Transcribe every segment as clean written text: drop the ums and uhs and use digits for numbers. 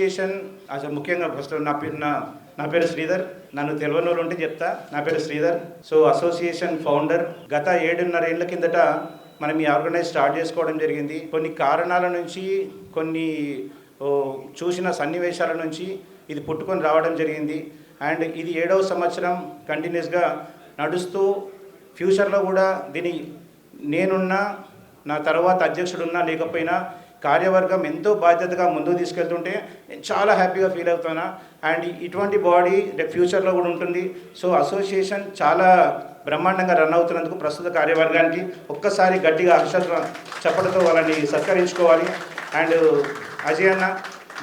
Association అసలు ముఖ్యంగా first నా పేరు శ్రీధర్. నన్ను తెలియని వాళ్ళు ఉంటే చెప్తా. నా పేరు శ్రీధర్. So association founder. గత 7.5 ఏళ్ల కిందట మనం ఈ ఆర్గనైజ్ స్టార్ట్ చేసుకోవడం జరిగింది. కొన్ని కారణాల నుంచి, కొన్ని చూసిన సన్నివేశాల నుంచి ఇది పుట్టుకొని రావడం జరిగింది. అండ్ ఇది 7వ సంవత్సరం కంటిన్యూస్గా నడుస్తూ ఫ్యూచర్లో కూడా దీని నేనున్నా, నా తర్వాత అధ్యక్షుడున్నా లేకపోయినా కార్యవర్గం ఎంతో బాధ్యతగా ముందుకు తీసుకెళ్తుంటే నేను చాలా హ్యాపీగా ఫీల్ అవుతున్నా. అండ్ ఇటువంటి బాడీ ఫ్యూచర్లో కూడా ఉంటుంది. సో అసోసియేషన్ చాలా బ్రహ్మాండంగా రన్ అవుతున్నందుకు ప్రస్తుత కార్యవర్గానికి ఒక్కసారి గట్టిగా అక్షర చప్పటితో వాళ్ళని సత్కరించుకోవాలి. అండ్ అజయ్ అన్న,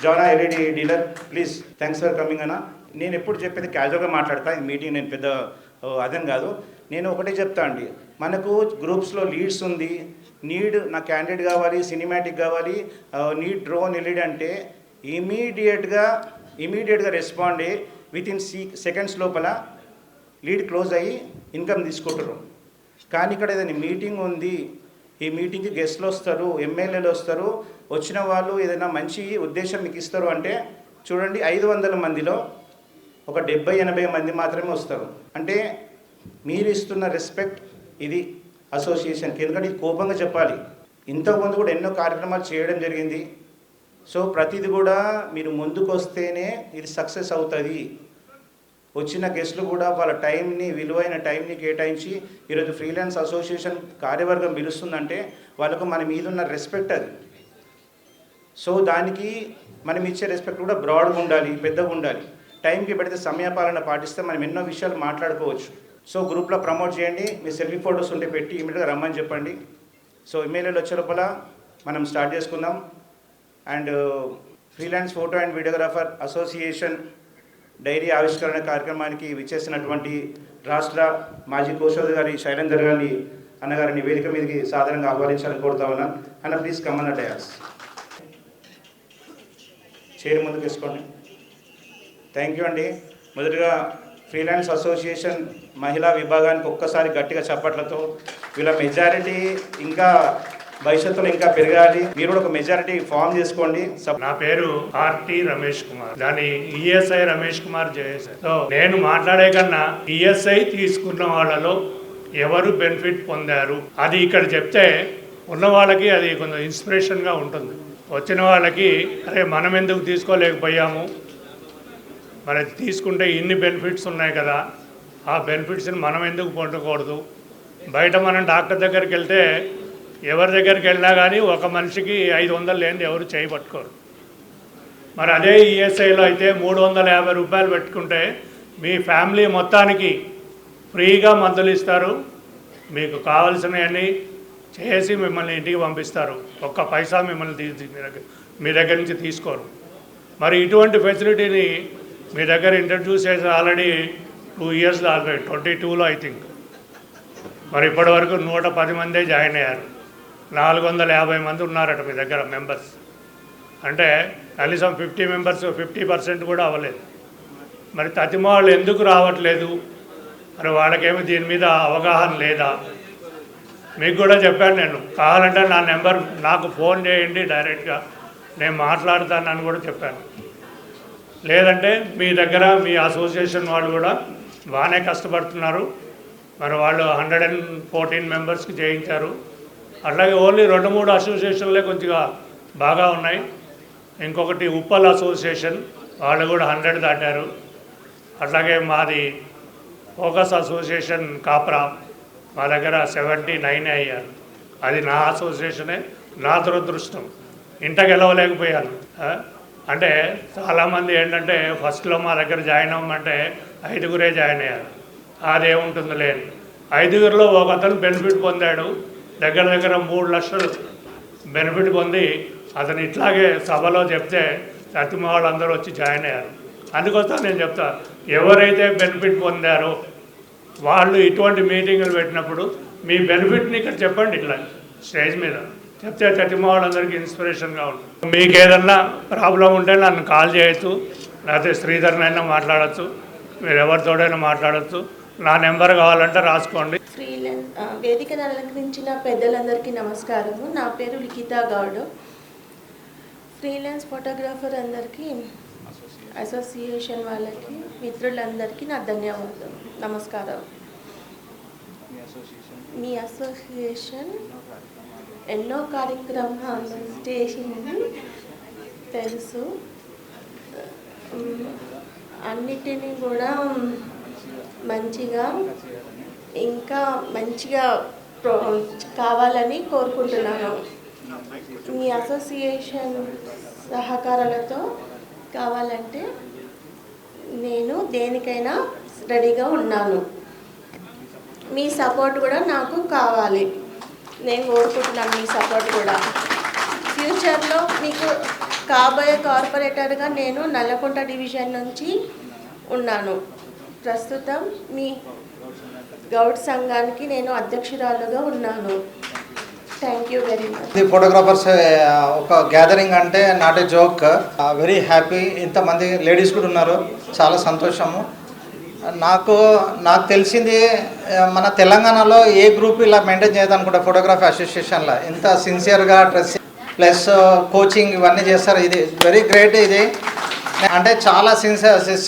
Zona LED dealer, please thanks for coming అన్న. నేను ఎప్పుడు చెప్పేది క్యాజువల్గా మాట్లాడతా. ఈ మీటింగ్ నేను పెద్ద అదని కాదు. నేను ఒకటే చెప్తా అండి, మనకు గ్రూప్స్లో లీడ్స్ ఉంది. నా క్యాండిడేట్ కావాలి, సినిమాటిక్ కావాలి, నీడ్ డ్రోన్ ఎల్ఈడి అంటే ఇమీడియట్గా రెస్పాండ్ అయ్యి వితిన్ సెకండ్స్ లోపల లీడ్ క్లోజ్ అయ్యి ఇన్కమ్ తీసుకుంటారు. కానీ ఇక్కడ ఏదైనా మీటింగ్ ఉంది, ఈ మీటింగ్కి గెస్ట్లు వస్తారు, ఎమ్మెల్యేలు వస్తారు, వచ్చిన వాళ్ళు ఏదైనా మంచి ఉద్దేశం మీకు ఇస్తారు అంటే చూడండి, 500 మందిలో ఒక 70-80 మంది మాత్రమే వస్తారు. అంటే మీరు ఇస్తున్న రెస్పెక్ట్ ఇది అసోసియేషన్కి. ఎందుకంటే ఇది కోపంగా చెప్పాలి. ఇంతకుముందు కూడా ఎన్నో కార్యక్రమాలు చేయడం జరిగింది. సో ప్రతిది కూడా మీరు ముందుకు వస్తేనే ఇది సక్సెస్ అవుతుంది. వచ్చిన గెస్ట్లు కూడా వాళ్ళ విలువైన టైంని కేటాయించి ఈరోజు ఫ్రీలాన్స్ అసోసియేషన్ కార్యవర్గం పిలుస్తుందంటే వాళ్ళకు మన మీద ఉన్న రెస్పెక్ట్ అది. సో దానికి మనం ఇచ్చే రెస్పెక్ట్ కూడా బ్రాడ్గా ఉండాలి, పెద్దగా ఉండాలి. టైంకి పెడితే సమయపాలన పాటిస్తే మనం ఎన్నో విషయాలు మాట్లాడుకోవచ్చు. సో గ్రూప్లో ప్రమోట్ చేయండి. మీ సెల్ఫీ ఫోటోస్ ఉంటే పెట్టి ఇమీడియట్గా రమ్మని చెప్పండి. సో ఎమ్మెల్యేలు వచ్చే లోపల మనం స్టార్ట్ చేసుకుందాం. And freelance photo and videographer association dairy ఆవిష్కరణ కార్యక్రమానికి విచ్చేసినటువంటి రాష్ట్ర మాజీ కోశాధికారి గారి శైలేందర్ గారిని అన్నగారిని వేదిక మీదకి సాధారణంగా ఆహ్వానించాలని కోరుతా ఉన్నాను. అన్న ప్లీజ్ కమన్ డయాస్. చైర్ ముందుకు వేసుకోండి. థ్యాంక్ యూ అండి. మొదటిగా ఫ్రీలాన్స్ అసోసియేషన్ మహిళా విభాగానికి ఒక్కసారి గట్టిగా చప్పట్లతో వీళ్ళ మెజారిటీ ఇంకా భవిష్యత్తులో ఇంకా పెరగాలి. మీరు కూడా ఒక మెజారిటీ ఫామ్ చేసుకోండి. నా పేరు ఆర్టీ రమేష్ కుమార్, దాని ఈఎస్ఐ రమేష్ కుమార్ జేఎస్ఐ. సో నేను మాట్లాడే కన్నా ఈఎస్ఐ తీసుకున్న వాళ్ళలో ఎవరు బెనిఫిట్ పొందారు అది ఇక్కడ చెప్తే ఉన్న వాళ్ళకి అది కొంచెం ఇన్స్పిరేషన్గా ఉంటుంది. వచ్చిన వాళ్ళకి అరే మనం ఎందుకు తీసుకోలేకపోయాము, మరి తీసుకుంటే ఇన్ని బెనిఫిట్స్ ఉన్నాయి కదా, ఆ బెనిఫిట్స్ని మనం ఎందుకు పొందకూడదు. బయట మనం డాక్టర్ దగ్గరికి వెళ్తే ఎవరి దగ్గరికి వెళ్ళినా కానీ ఒక మనిషికి 500 లేనిది ఎవరు చేయబట్టుకోరు. మరి అదే ఈఎస్ఐలో అయితే 350 రూపాయలు పెట్టుకుంటే మీ ఫ్యామిలీ మొత్తానికి ఫ్రీగా మందులు ఇస్తారు. మీకు కావాల్సినవన్నీ చేసి మిమ్మల్ని ఇంటికి పంపిస్తారు. ఒక్క పైసా మిమ్మల్ని మీ దగ్గర నుంచి తీసుకోరు. మరి ఇటువంటి ఫెసిలిటీని మీ దగ్గర ఇంట్రడ్యూస్ చేసి ఆల్రెడీ 2 years ఆల్రెడీ 22లో ఐ థింక్. మరి ఇప్పటి వరకు 110 మందే జాయిన్ అయ్యారు. 450 మంది ఉన్నారట మీ దగ్గర మెంబర్స్. అంటే కనీసం 50 మెంబర్స్ 50% కూడా అవ్వలేదు. మరి తతిమ వాళ్ళు ఎందుకు రావట్లేదు? మరి వాళ్ళకేమి దీని మీద అవగాహన లేదా? మీకు కూడా చెప్పాను, నేను కావాలంటే నా నెంబర్ నాకు ఫోన్ చేయండి డైరెక్ట్గా, నేను మాట్లాడతానని కూడా చెప్పాను. లేదంటే మీ దగ్గర మీ అసోసియేషన్ వాళ్ళు కూడా బాగానే కష్టపడుతున్నారు. మరి వాళ్ళు 114 మెంబర్స్కి చేయించారు. అట్లాగే ఓన్లీ 2-3 అసోసియేషన్లే కొద్దిగా బాగా ఉన్నాయి. ఇంకొకటి ఉప్పల్ అసోసియేషన్, వాళ్ళు కూడా 100 దాటారు. అట్లాగే మాది ఫోకస్ అసోసియేషన్ కాప్రా, మా దగ్గర 79 అయ్యారు. అది నా అసోసియేషనే. నా దురదృష్టం ఇంట గెలవలేకపోయాను. అంటే చాలామంది ఏంటంటే ఫస్ట్లో మా దగ్గర జాయిన్ అవ్వమంటే 5గురే జాయిన్ అయ్యారు. అదేముంటుంది లేని 5గురిలో ఒక అతను బెనిఫిట్ పొందాడు. దగ్గర 3 లక్షలు బెనిఫిట్ పొంది అతను ఇట్లాగే సభలో చెప్తే ప్రతిమ వాళ్ళందరూ వచ్చి జాయిన్ అయ్యారు. అందుకోసం నేను చెప్తా, ఎవరైతే బెనిఫిట్ పొందారో వాళ్ళు ఇటువంటి మీటింగులు పెట్టినప్పుడు మీ బెనిఫిట్ని ఇక్కడ చెప్పండి. ఇట్లా స్టేజ్ మీద చెప్తే ప్రతిమ వాళ్ళందరికీ ఇన్స్పిరేషన్గా ఉంటుంది. మీకు ఏదన్నా ప్రాబ్లం ఉంటే నన్ను కాల్ చేయొచ్చు, లేకపోతే శ్రీధర్నైనా మాట్లాడచ్చు, మీరు ఎవరితోడైనా మాట్లాడచ్చు. నా నెంబర్ కావాలంటే రాసుకోండి. వేదికను అలంకరించిన పెద్దలందరికీ నమస్కారము. నా పేరు లిఖితా గౌడ్. ఫ్రీలాన్స్ ఫోటోగ్రాఫర్ అందరికీ, అసోసియేషన్ వాళ్ళకి, మిత్రులందరికీ నా ధన్యవాదాలు, నమస్కారం. మీ అసోసియేషన్ ఎన్నో కార్యక్రమాలు చేసింది తెలుసు. అన్నిటినీ కూడా ఇంకా మంచిగా కావాలని కోరుకుంటున్నాను. మీ అసోసియేషన్ సహకారాలతో కావాలంటే నేను దేనికైనా రెడీగా ఉన్నాను. మీ సపోర్ట్ కూడా నాకు కావాలి, నేను కోరుకుంటున్నాను. మీ సపోర్ట్ కూడా ఫ్యూచర్లో మీకు కాబోయే కార్పొరేటర్గా నేను నల్లకుంట డివిజన్ నుంచి ఉన్నాను. ప్రస్తుతం మీ గౌడ్ సంఘానికి నేను అధ్యక్షురాలుగా ఉన్నాను. Thank you very much. ఇది ఫోటోగ్రాఫర్స్ ఒక గ్యాదరింగ్ అంటే not a joke. Very happy. ఇంతమంది లేడీస్ కూడా ఉన్నారు, చాలా సంతోషము. నాకు తెలిసింది మన తెలంగాణలో ఏ గ్రూప్ ఇలా మెయింటైన్ చేయదనుకుంటా, ఫోటోగ్రఫీ అసోసియేషన్లో ఇంత సిన్సియర్గా డ్రెస్ ప్లస్ కోచింగ్ ఇవన్నీ చేస్తారు. ఇది వెరీ గ్రేట్. ఇది అంటే చాలా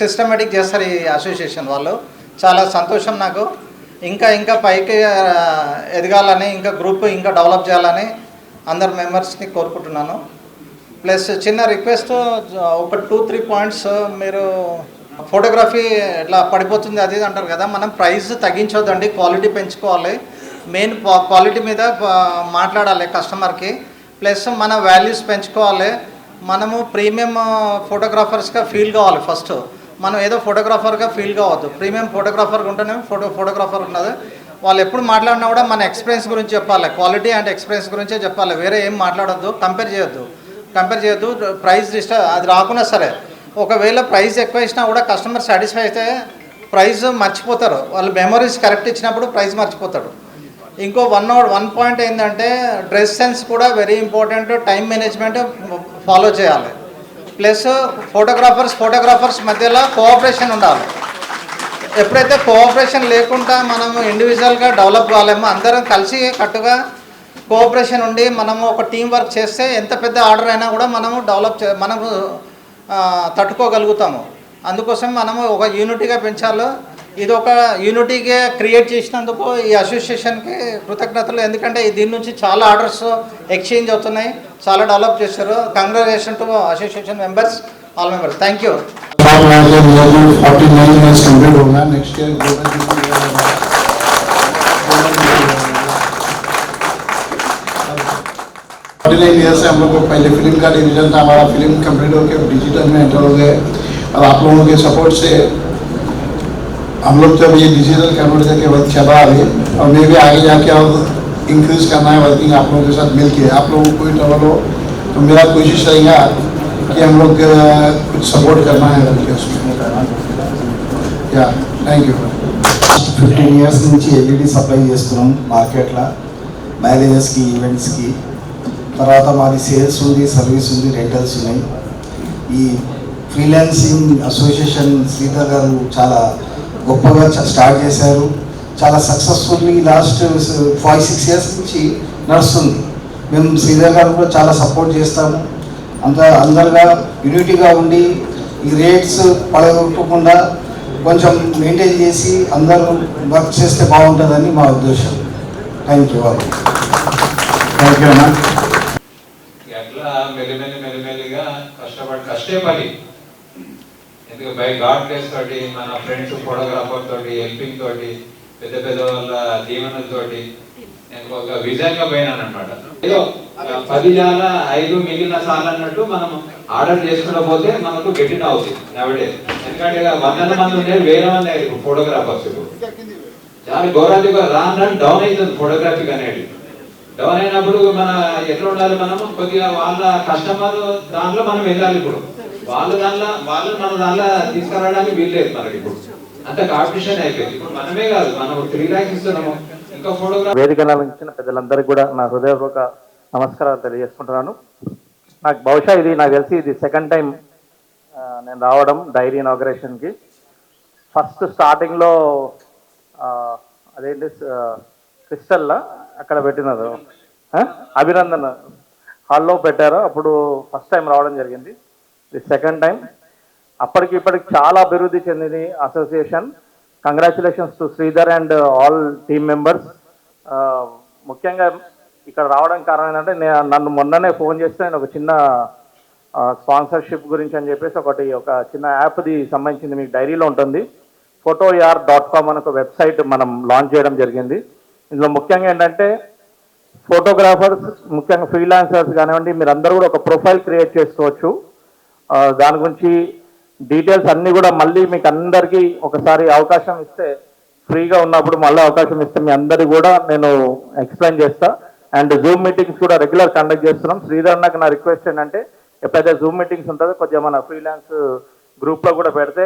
సిస్టమేటిక్ చేస్తారు ఈ అసోసియేషన్ వాళ్ళు. చాలా సంతోషం నాకు. ఇంకా పైకి ఎదగాలని, ఇంకా గ్రూప్ ఇంకా డెవలప్ చేయాలని అందరు మెంబర్స్ని కోరుకుంటున్నాను. ప్లస్ చిన్న రిక్వెస్ట్, ఒక 2-3 పాయింట్స్. మీరు ఫోటోగ్రఫీ ఇట్లా పడిపోతుంది అది అంటారు కదా, మనం ప్రైస్ తగ్గించొద్దండి, క్వాలిటీ పెంచుకోవాలి. మెయిన్ క్వాలిటీ మీద మాట్లాడాలి కస్టమర్కి. ప్లస్ మన వాల్యూస్ పెంచుకోవాలి. మనము ప్రీమియం ఫోటోగ్రాఫర్స్గా ఫీల్ కావాలి. ఫస్ట్ మనం ఏదో ఫోటోగ్రాఫర్గా ఫీల్ కావద్దు, ప్రీమియం ఫోటోగ్రాఫర్గా ఉంటేనే ఫోటోగ్రాఫర్ ఉన్నది. వాళ్ళు ఎప్పుడు మాట్లాడినా కూడా మన ఎక్స్పీరియన్స్ గురించి చెప్పాలి, క్వాలిటీ అండ్ ఎక్స్పీరియన్స్ గురించే చెప్పాలి. వేరే ఏం మాట్లాడొద్దు, కంపేర్ చేయొద్దు. ప్రైస్ అది రాకున్నా సరే, ఒకవేళ ప్రైస్ ఎక్కువ ఇచ్చినా కూడా కస్టమర్ సాటిస్ఫై అయితే ప్రైస్ మర్చిపోతారు. వాళ్ళు మెమరీస్ కరెక్ట్ ఇచ్చినప్పుడు ప్రైస్ మర్చిపోతాడు. ఇంకో 1 పాయింట్ ఏంటంటే డ్రెస్ సెన్స్ కూడా very important. Time management follow చేయాలి. ప్లస్ ఫోటోగ్రాఫర్స్ మధ్యలో కోఆపరేషన్ ఉండాలి. ఎప్పుడైతే కోఆపరేషన్ లేకుండా మనము ఇండివిజువల్గా డెవలప్ కాలేమో, అందరం కలిసి కట్టుగా కోఆపరేషన్ ఉండి మనము ఒక టీం వర్క్ చేస్తే ఎంత పెద్ద ఆర్డర్ అయినా కూడా మనము మనము తట్టుకోగలుగుతాము. అందుకోసం మనము ఒక యూనిటీగా పెంచాలి. ఇది ఒక యూనిటీగా క్రియేట్ చేసినందుకు ఈ అసోసియేషన్కి కృతజ్ఞతలు. ఎందుకంటే దీని నుంచి చాలా ఆర్డర్స్ ఎక్స్చేంజ్ అవుతున్నాయి, చాలా డెవలప్ చేశారు. Congratulation to association members, all members. Thank you. 49 years complete होगा नेक्स्ट ईयर. 49 ईयर से हम लोग को पहले फिल्म का डिवीजन था, हमारा फिल्म कंप्लीट होकर डिजिटल में एंटर हो गए. और आप लोगों के सपोर्ट से हम लोग जब ये डिजिटल कन्वर्ट करके वर्क चल रहा है, और मैं भी आगे जाके और इंक्रीज करना है वर्किंग आप लोगों के साथ मिलके. आप लोगों को कोई ट्रबल हो तो मेरा कोशिश रहेगा कि हम लोग कुछ सपोर्ट करना है करके उसमें. या थैंक यू. 15 years నుంచి ఎల్ఈడి సప్లై చేస్తున్నాం మార్కెట్లో, మ్యారేజెస్కి, ఈవెంట్స్కి. తర్వాత మాది సేల్స్ ఉంది, సర్వీస్ ఉంది, రెంటల్స్ ఉన్నాయి. ఈ ఫ్రీలాన్సింగ్ అసోసియేషన్ శ్రీధర్ గారు చాలా గొప్పగా స్టార్ట్ చేశారు. చాలా సక్సెస్ఫుల్లీ లాస్ట్ 5-6 years నుంచి నడుస్తుంది. మేము శ్రీధర్ గారు కూడా చాలా సపోర్ట్ చేస్తాము. అందరుగా యూనిటీగా ఉండి ఈ రేట్స్ పడగొట్టకుండా కొంచెం మెయింటైన్ చేసి అందరూ వర్క్ చేస్తే బాగుంటుందని మా ఉద్దేశం. Thank you. థ్యాంక్ యూ అన్న. ఎట్లా మెల్లిమెల్లిగా కష్టపడి ఎందుకు బై గాడ్ ప్లేస్ తోటి, మన ఫ్రెండ్స్ ఫోటోగ్రాఫర్ తోటి, హెల్పింగ్ తోటి, పెద్ద వాళ్ళ దీవెనలతోటి నేను ఒక విజన్ గా పోయినాను అనమాట. ఏదో 10 జాల 5 మిగిలిన సార్లు అన్నట్టు మనం ఆర్డర్ చేసుకున్న పోతే మనకు గెట్టిన అవుతుంది నవడే. ఎందుకంటే 100 మంది ఉండేది 1000 మంది అయ్యారు ఫోటోగ్రాఫర్స్. చాలా ఘోరాలు రాను డౌన్ అవుతుంది ఫోటోగ్రఫీ అనేది. డౌన్ అయినప్పుడు మన ఎట్లా ఉండాలి, మనం కొద్దిగా వాళ్ళ కస్టమర్ దాంట్లో మనం వెళ్ళాలి. ఇప్పుడు వాళ్ళు మన దాంట్లో తీసుకురావడానికి వీల్లేదు మనకి. ఇప్పుడు అంత కాంపిటీషన్ అయిపోయింది. ఇప్పుడు మనమే కాదు, మనం 3 lakhs ఇస్తున్నాము. ఇంకా ఫోటోగ్రాఫ్ వేదికను అలంకరించిన పెద్దలందరికీ కూడా నా హృదయపూర్వక నమస్కారాలు తెలియజేసుకుంటున్నాను. బహుశా నాకు తెలిసి ఇది సెకండ్ టైం నేను రావడం డైరీ ఇనాగరేషన్కి. ఫస్ట్ స్టార్టింగ్లో అదేంటి క్రిస్టల్లా అక్కడ పెట్టినారు, హాల్లో పెట్టారో అప్పుడు ఫస్ట్ టైం రావడం జరిగింది. ఇది సెకండ్ టైం. అప్పటికి ఇప్పటికి చాలా అభివృద్ధి చెందింది association. Congratulations to Sridhar and all team members. ముఖ్యంగా ఇక్కడ రావడం కారణం ఏంటంటే నన్ను మొన్ననే ఫోన్ చేస్తే నేను ఒక చిన్న స్పాన్సర్షిప్ గురించి అని చెప్పేసి ఒక చిన్న యాప్ది సంబంధించింది మీకు డైరీలో ఉంటుంది. photoyar.com అని ఒక వెబ్సైట్ మనం లాంచ్ చేయడం జరిగింది. ఇందులో ముఖ్యంగా ఏంటంటే ఫోటోగ్రాఫర్స్, ముఖ్యంగా ఫ్రీలాన్సర్స్ కానివ్వండి, మీరు అందరూ కూడా ఒక ప్రొఫైల్ క్రియేట్ చేసుకోవచ్చు. దాని గురించి డీటెయిల్స్ అన్నీ కూడా మళ్ళీ మీకు అందరికీ ఒకసారి అవకాశం ఇస్తే, ఫ్రీగా ఉన్నప్పుడు మళ్ళీ అవకాశం ఇస్తే మీ అందరికీ కూడా నేను ఎక్స్ప్లెయిన్ చేస్తా. అండ్ జూమ్ మీటింగ్స్ కూడా రెగ్యులర్ కండక్ట్ చేస్తున్నాం. శ్రీధర్ నాకు నా రిక్వెస్ట్ ఏంటంటే ఎప్పుడైతే జూమ్ మీటింగ్స్ ఉంటుందో కొద్దిగా మన ఫ్రీలాన్స్ గ్రూప్లో కూడా పెడితే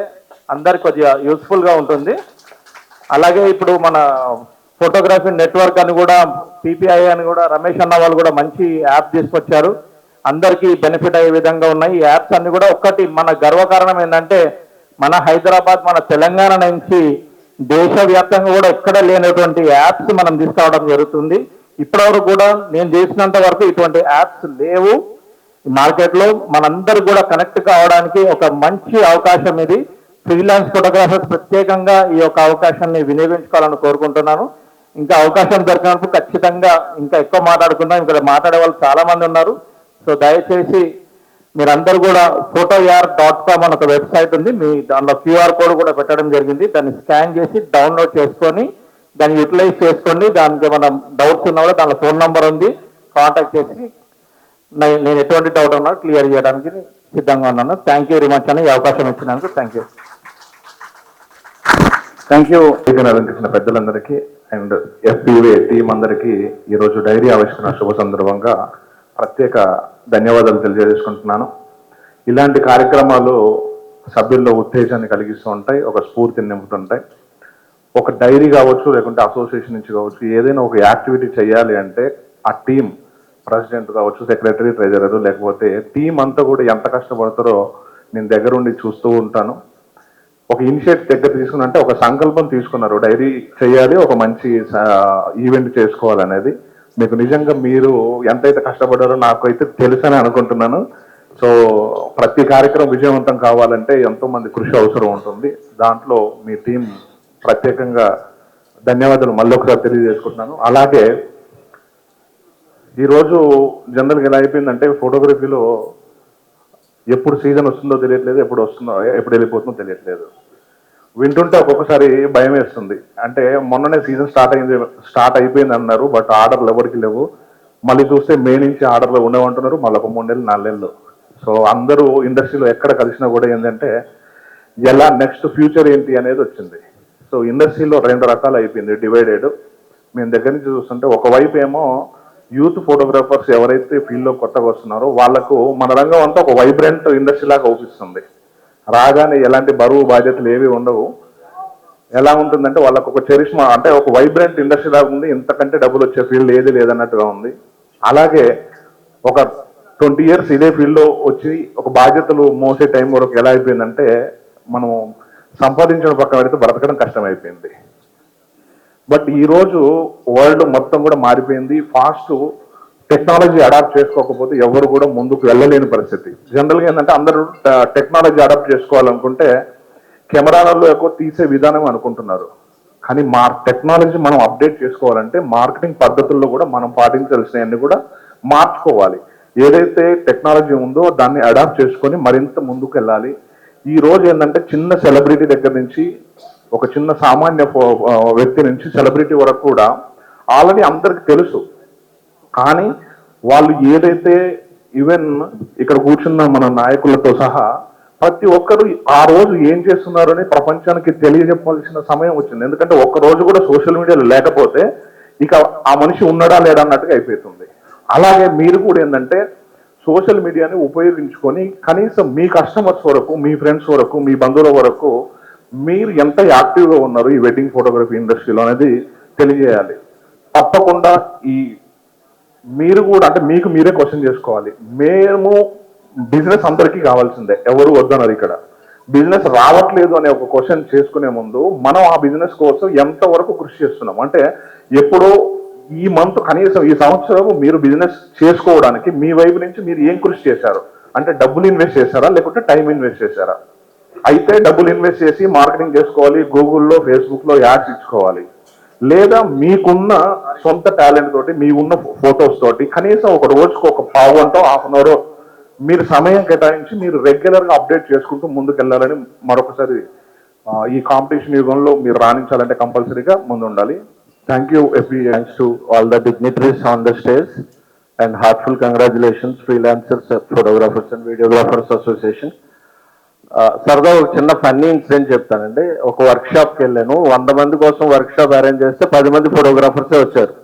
అందరికి కొద్దిగా యూస్ఫుల్గా ఉంటుంది. అలాగే ఇప్పుడు మన ఫోటోగ్రఫీ నెట్వర్క్ అని కూడా పీపీఐ అని కూడా రమేష్ అన్న వాళ్ళు కూడా మంచి యాప్ తీసుకొచ్చారు. అందరికీ బెనిఫిట్ అయ్యే విధంగా ఉన్నాయి ఈ యాప్స్ అన్ని కూడా. ఒక్కటి మన గర్వకారణం ఏంటంటే మన హైదరాబాద్, మన తెలంగాణ నుంచి దేశవ్యాప్తంగా కూడా ఎక్కడ లేనటువంటి యాప్స్ మనం తీసుకురావడం జరుగుతుంది. ఇప్పటివరకు కూడా నేను చేసినంత వరకు ఇటువంటి యాప్స్ లేవు మార్కెట్లో. మనందరూ కూడా కనెక్ట్ కావడానికి ఒక మంచి అవకాశం ఇది. ఫ్రీలాన్స్ ఫోటోగ్రాఫర్స్ ప్రత్యేకంగా ఈ యొక్క అవకాశాన్ని వినియోగించుకోవాలని కోరుకుంటున్నాను. ఇంకా అవకాశం దొరికినప్పుడు ఖచ్చితంగా ఇంకా ఎక్కువ మాట్లాడుకుందాం. ఇక్కడ మాట్లాడే వాళ్ళు చాలా మంది ఉన్నారు. సో దయచేసి మీరందరూ కూడా photoyar.com అని ఒక వెబ్సైట్ ఉంది, మీ దానిలో QR కోడ్ కూడా పెట్టడం జరిగింది. దాన్ని స్కాన్ చేసి డౌన్లోడ్ చేసుకొని దాన్ని యూటిలైజ్ చేసుకోండి. దానికి ఏమైనా డౌట్స్ ఉన్నా కూడా దానిలో ఫోన్ నెంబర్ ఉంది, కాంటాక్ట్ చేసి నేను ఎటువంటి డౌట్ ఉన్నా క్లియర్ చేయడానికి సిద్ధంగా ఉన్నాను. థ్యాంక్ యూ వెరీ మచ్ అని ఈ అవకాశం ఇచ్చినందుకు థ్యాంక్ యూ. Thank you. అలంకరించిన పెద్దలందరికీ అండ్ FPA టీం అందరికీ ఈరోజు డైరీ ఆవిష్కరణ శుభ సందర్భంగా ప్రత్యేక ధన్యవాదాలు తెలియజేసుకుంటున్నాను. ఇలాంటి కార్యక్రమాలు సభ్యుల్లో ఉత్తేజాన్ని కలిగిస్తూ ఉంటాయి, ఒక స్ఫూర్తిని నింపుతుంటాయి. ఒక డైరీ కావచ్చు, లేకుంటే అసోసియేషన్ నుంచి కావచ్చు, ఏదైనా ఒక యాక్టివిటీ చేయాలి అంటే ఆ టీం, ప్రెసిడెంట్ కావచ్చు, సెక్రటరీ, ట్రెజరర్, లేకపోతే టీం అంతా కూడా ఎంత కష్టపడతారో నేను దగ్గరుండి చూస్తూ ఉంటాను. ఒక ఇనిషియేటివ్ దగ్గర తీసుకున్నంటే ఒక సంకల్పం తీసుకున్నారు, డైరీ చేయాలి, ఒక మంచి ఈవెంట్ చేసుకోవాలనేది. మీకు నిజంగా మీరు ఎంతైతే కష్టపడ్డారో నాకైతే తెలుసని అనుకుంటున్నాను. సో ప్రతి కార్యక్రమం విజయవంతం కావాలంటే ఎంతో మంది కృషి అవసరం ఉంటుంది. దాంట్లో మీ టీం ప్రత్యేకంగా ధన్యవాదాలు మళ్ళీ ఒకసారి తెలియజేసుకుంటున్నాను. అలాగే ఈరోజు జనరల్గా ఎలా అయిపోయిందంటే ఫోటోగ్రఫీలో ఎప్పుడు సీజన్ వస్తుందో తెలియట్లేదు, ఎప్పుడు వెళ్ళిపోతుందో తెలియట్లేదు. వింటుంటే ఒక్కొక్కసారి భయం వేస్తుంది. అంటే మొన్ననే సీజన్ స్టార్ట్ అయిపోయింది అన్నారు, బట్ ఆర్డర్లు ఎవరికి లేవు. మళ్ళీ చూస్తే మే నుంచి ఆర్డర్లు ఉండవంటున్నారు, మళ్ళీ ఒక 3 నెలలు 4 నెలలు. సో అందరూ ఇండస్ట్రీలో ఎక్కడ కలిసినా కూడా ఏంటంటే ఎలా నెక్స్ట్ ఫ్యూచర్ ఏంటి అనేది వచ్చింది. సో ఇండస్ట్రీలో 2 రకాలు అయిపోయింది, డివైడెడ్. మేము దగ్గర నుంచి చూస్తుంటే ఒకవైపు ఏమో యూత్ ఫోటోగ్రాఫర్స్ ఎవరైతే ఫీల్డ్లో కొత్తగా వస్తున్నారో వాళ్ళకు మన రంగం అంతా ఒక వైబ్రెంట్ ఇండస్ట్రీ లాగా అవుపిస్తుంది. రాగానే ఎలాంటి బరువు బాధ్యతలు ఏవి ఉండవు. ఎలా ఉంటుందంటే వాళ్ళకు ఒక చరిష్మా, అంటే ఒక వైబ్రెంట్ ఇండస్ట్రీ లాగా ఉంది, ఇంతకంటే డబ్బులు వచ్చే ఫీల్డ్ ఏది లేదన్నట్టుగా ఉంది. అలాగే ఒక 20 years ఇదే ఫీల్డ్లో వచ్చి ఒక బాధ్యతలు మోసే టైం వరకు ఎలా అయిపోయిందంటే మనం సంపాదించిన పక్కన పెడితే బ్రతకడం కష్టమైపోయింది. బట్ ఈరోజు వరల్డ్ మొత్తం కూడా మారిపోయింది. ఫాస్ట్ టెక్నాలజీ అడాప్ట్ చేసుకోకపోతే ఎవరు కూడా ముందుకు వెళ్ళలేని పరిస్థితి. జనరల్గా ఏంటంటే అందరూ టెక్నాలజీ అడాప్ట్ చేసుకోవాలనుకుంటే కెమెరాలలో ఎక్కువ తీసే విధానం అనుకుంటున్నారు. కానీ టెక్నాలజీ మనం అప్డేట్ చేసుకోవాలంటే మార్కెటింగ్ పద్ధతుల్లో కూడా మనం పాటించాల్సినవన్నీ కూడా మార్చుకోవాలి. ఏదైతే టెక్నాలజీ ఉందో దాన్ని అడాప్ట్ చేసుకొని మరింత ముందుకు వెళ్ళాలి. ఈ రోజు ఏంటంటే చిన్న సెలబ్రిటీ దగ్గర నుంచి, ఒక చిన్న సామాన్య వ్యక్తి నుంచి సెలబ్రిటీ వరకు కూడా ఆల్రెడీ అందరికి తెలుసు. కానీ వాళ్ళు ఏదైతే ఈవెన్ ఇక్కడ కూర్చున్న మన నాయకులతో సహా ప్రతి ఒక్కరు ఆ రోజు ఏం చేస్తున్నారు అని ప్రపంచానికి తెలియజెప్పాల్సిన సమయం వచ్చింది. ఎందుకంటే ఒక్క రోజు కూడా సోషల్ మీడియాలో లేకపోతే ఇక ఆ మనిషి ఉన్నాడా లేడా అన్నట్టుగా అయిపోతుంది. అలాగే మీరు కూడా ఏంటంటే సోషల్ మీడియాని ఉపయోగించుకొని కనీసం మీ కస్టమర్స్ వరకు, మీ ఫ్రెండ్స్ వరకు, మీ బంధువుల వరకు మీరు ఎంత యాక్టివ్గా ఉన్నారు ఈ వెడ్డింగ్ ఫోటోగ్రఫీ ఇండస్ట్రీలో అనేది తెలియజేయాలి. తప్పకుండా ఈ మీరు కూడా అంటే మీకు మీరే క్వశ్చన్ చేసుకోవాలి. మేము బిజినెస్ అందరికీ కావాల్సిందే, ఎవరు వద్దన్నారు. ఇక్కడ బిజినెస్ రావట్లేదు అనే ఒక క్వశ్చన్ చేసుకునే ముందు మనం ఆ బిజినెస్ కోసం ఎంతవరకు కృషి చేస్తున్నాం. అంటే ఎప్పుడో ఈ మంత్ కనీసం ఈ సంవత్సరం మీరు బిజినెస్ చేసుకోవడానికి మీ వైపు నుంచి మీరు ఏం కృషి చేశారు? అంటే డబ్బులు ఇన్వెస్ట్ చేశారా లేకుంటే టైం ఇన్వెస్ట్ చేశారా? అయితే డబ్బులు ఇన్వెస్ట్ చేసి మార్కెటింగ్ చేసుకోవాలి, గూగుల్లో ఫేస్బుక్లో యాడ్స్ ఇచ్చుకోవాలి, లేదా మీకున్న సొంత టాలెంట్ తోటి మీ ఉన్న ఫొటోస్ తోటి కనీసం ఒక రోజుకు ఒక పావు గంట హాఫ్ అన్ అవర్ మీరు సమయం కేటాయించి మీరు రెగ్యులర్గా అప్డేట్ చేసుకుంటూ ముందుకెళ్ళాలని మరొకసారి ఈ కాంపిటీషన్ యుగంలో మీరు రాణించాలంటే కంపల్సరీగా ముందు ఉండాలి. Thank you every thanks to all the dignitaries on the stage and heartful congratulations freelancers photographers and videographers association. సరదా ఒక చిన్న ఫన్నీ ఇన్సిడెంట్ చెప్తానండి. ఒక వర్క్ షాప్కి వెళ్ళాను. 100 మంది కోసం వర్క్ షాప్ అరేంజ్ చేస్తే 10 మంది ఫోటోగ్రాఫర్సే వచ్చారు.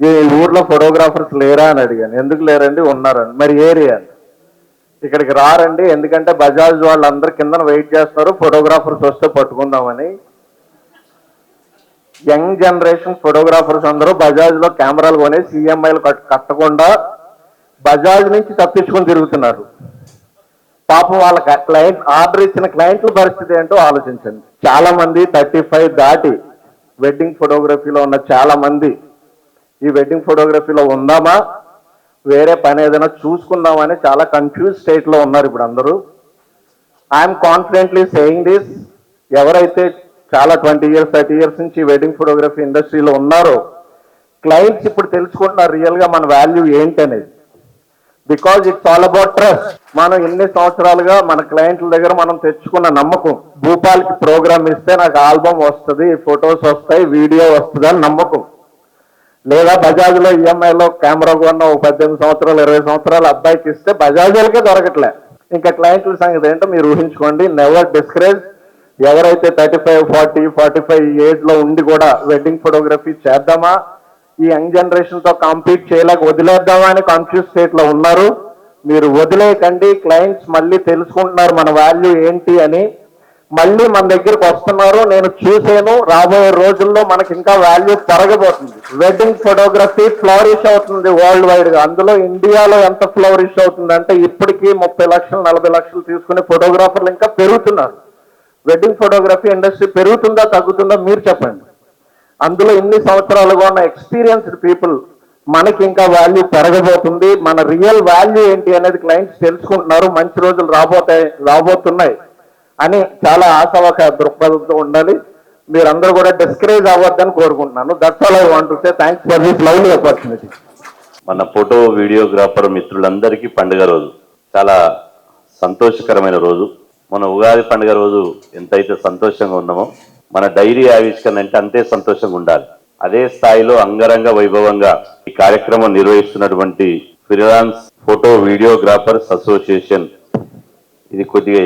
ఈ ఊర్లో ఫోటోగ్రాఫర్స్ లేరా అని అడిగాను. ఎందుకు లేరండి? ఉన్నారండి. మరి ఏరియా ఇక్కడికి రారండి, ఎందుకంటే బజాజ్ వాళ్ళందరూ కింద వెయిట్ చేస్తున్నారు, ఫోటోగ్రాఫర్స్ వస్తే పట్టుకుందామని. యంగ్ జనరేషన్ ఫోటోగ్రాఫర్స్ అందరూ బజాజ్లో కెమెరాలు కొని సిఎంఐలు కట్టకుండా బజాజ్ నుంచి తప్పించుకొని తిరుగుతున్నారు. పాపం వాళ్ళ క్లయింట్ ఆర్డర్ ఇచ్చిన క్లయింట్ల పరిస్థితి ఏంటో ఆలోచించండి. చాలా మంది 35 దాటి వెడ్డింగ్ ఫోటోగ్రఫీలో ఉన్న చాలా మంది ఈ వెడ్డింగ్ ఫోటోగ్రఫీలో ఉందామా వేరే పని ఏదైనా చూసుకుందామని చాలా కన్ఫ్యూజ్ స్టేట్లో ఉన్నారు ఇప్పుడు అందరూ. ఐఎమ్ కాన్ఫిడెంట్లీ సేయింగ్ దిస్, ఎవరైతే చాలా 20 years 30 years నుంచి వెడ్డింగ్ ఫోటోగ్రఫీ ఇండస్ట్రీలో ఉన్నారో క్లయింట్స్ ఇప్పుడు తెలుసుకుంటున్నారు రియల్గా మన వాల్యూ ఏంటనేది. Because it's all about trust. మనం ఎన్ని సంవత్సరాలుగా మన క్లయింట్ల దగ్గర మనం తెచ్చుకున్న నమ్మకం. భూపాల్కి ప్రోగ్రామ్ ఇస్తే నాకు ఆల్బమ్ వస్తుంది, ఫొటోస్ వస్తాయి, వీడియో వస్తుంది అని నమ్మకం. లేదా బజాజ్లో ఈఎంఐలో కెమెరా కొన్న 18 సంవత్సరాలు 20 సంవత్సరాలు అబ్బాయికి ఇస్తే బజాజ్లకే దొరకట్లే. ఇంకా క్లయింట్ల సంగతి ఏంటో మీరు ఊహించుకోండి. Never discourage. ఎవరైతే 35 40 45 ఏజ్లో ఉండి కూడా వెడ్డింగ్ ఫోటోగ్రఫీ చేద్దామా, ఈ యంగ్ జనరేషన్తో కాంపీట్ చేయలేక వదిలేద్దామా అని కన్ఫ్యూజ్ స్టేట్లో ఉన్నారు. మీరు వదిలేయకండి. క్లయింట్స్ మళ్ళీ తెలుసుకుంటున్నారు మన వాల్యూ ఏంటి అని, మళ్ళీ మన దగ్గరికి వస్తున్నారు. నేను చూసాను, రాబోయే రోజుల్లో మనకి ఇంకా వాల్యూ పెరగబోతుంది. వెడ్డింగ్ ఫోటోగ్రఫీ ఫ్లవరిష్ అవుతుంది వరల్డ్ వైడ్గా. అందులో ఇండియాలో ఎంత ఫ్లవరిష్ అవుతుందంటే ఇప్పటికీ 30 లక్షలు 40 లక్షలు తీసుకునే ఫోటోగ్రాఫర్లు ఇంకా పెరుగుతున్నారు. వెడ్డింగ్ ఫోటోగ్రఫీ ఇండస్ట్రీ పెరుగుతుందా తగ్గుతుందా మీరు చెప్పండి. అందులో ఇన్ని సంవత్సరాలుగా ఉన్న ఎక్స్పీరియన్స్డ్ పీపుల్ మనకి ఇంకా వాల్యూ పెరగబోతుంది. మన రియల్ వాల్యూ ఏంటి అనేది క్లయింట్స్ తెలుసుకుంటున్నారు. మంచి రోజులు రాబోతున్నాయి అని చాలా ఆశావాక దృక్పథంతో ఉండాలి. మీరందరూ కూడా డిస్కరేజ్ అవ్వద్దని కోరుకుంటున్నాను. That's all I want to say. Thanks for this lovely opportunity. మన ఫోటో వీడియోగ్రాఫర్ మిత్రులందరికీ పండుగ రోజు, చాలా సంతోషకరమైన రోజు. మన ఉగాది పండుగ రోజు ఎంతైతే సంతోషంగా ఉన్నామో మన డైరీ ఆవిష్కరణ అంటే అంతే సంతోషంగా ఉండాలి. అదే స్థాయిలో అంగరంగ వైభవంగా ఈ కార్యక్రమం నిర్వహిస్తున్నటువంటి ఫ్రీలాన్స్ ఫోటో వీడియోగ్రాఫర్స్ అసోసియేషన్, ఇది కొద్దిగా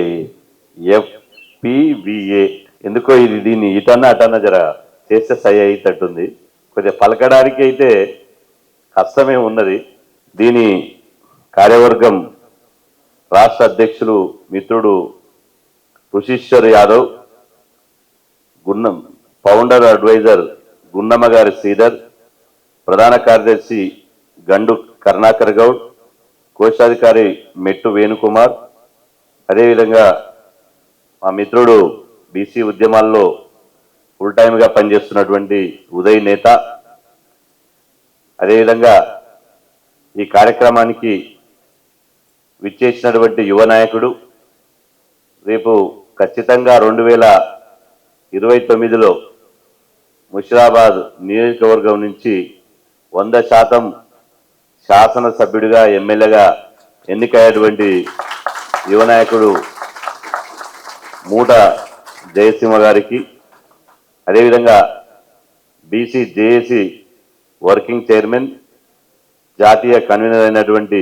FPVA ఎందుకో ఇది దీన్ని ఇటన్నా అటన్నా జర చేస్తే సై అయ్యేటట్టుంది. కొద్దిగా పలకడానికి అయితే కష్టమే ఉన్నది. దీని కార్యవర్గం రాష్ట్ర అధ్యక్షులు మిత్రుడు రుషీశ్వర్ యాదవ్, ఫౌండర్ అడ్వైజర్ గున్నమ్మ గారి శ్రీధర్, ప్రధాన కార్యదర్శి గండు కరుణాకర్ గౌడ్, కోశాధికారి మెట్టు వేణుకుమార్, అదేవిధంగా మా మిత్రుడు బీసీ ఉద్యమాల్లో ఫుల్ టైమ్గా పనిచేస్తున్నటువంటి ఉదయ్ నేత, అదేవిధంగా ఈ కార్యక్రమానికి విచ్చేసినటువంటి యువ నాయకుడు, రేపు ఖచ్చితంగా 2029లో ముషిరాబాద్ నియోజకవర్గం నుంచి 100% శాసనసభ్యుడిగా ఎమ్మెల్యేగా ఎన్నికయ్యేటువంటి యువ నాయకుడు మూట జయసింహ గారికి, అదేవిధంగా బీసీ జేఏసీ వర్కింగ్ చైర్మన్ జాతీయ కన్వీనర్ అయినటువంటి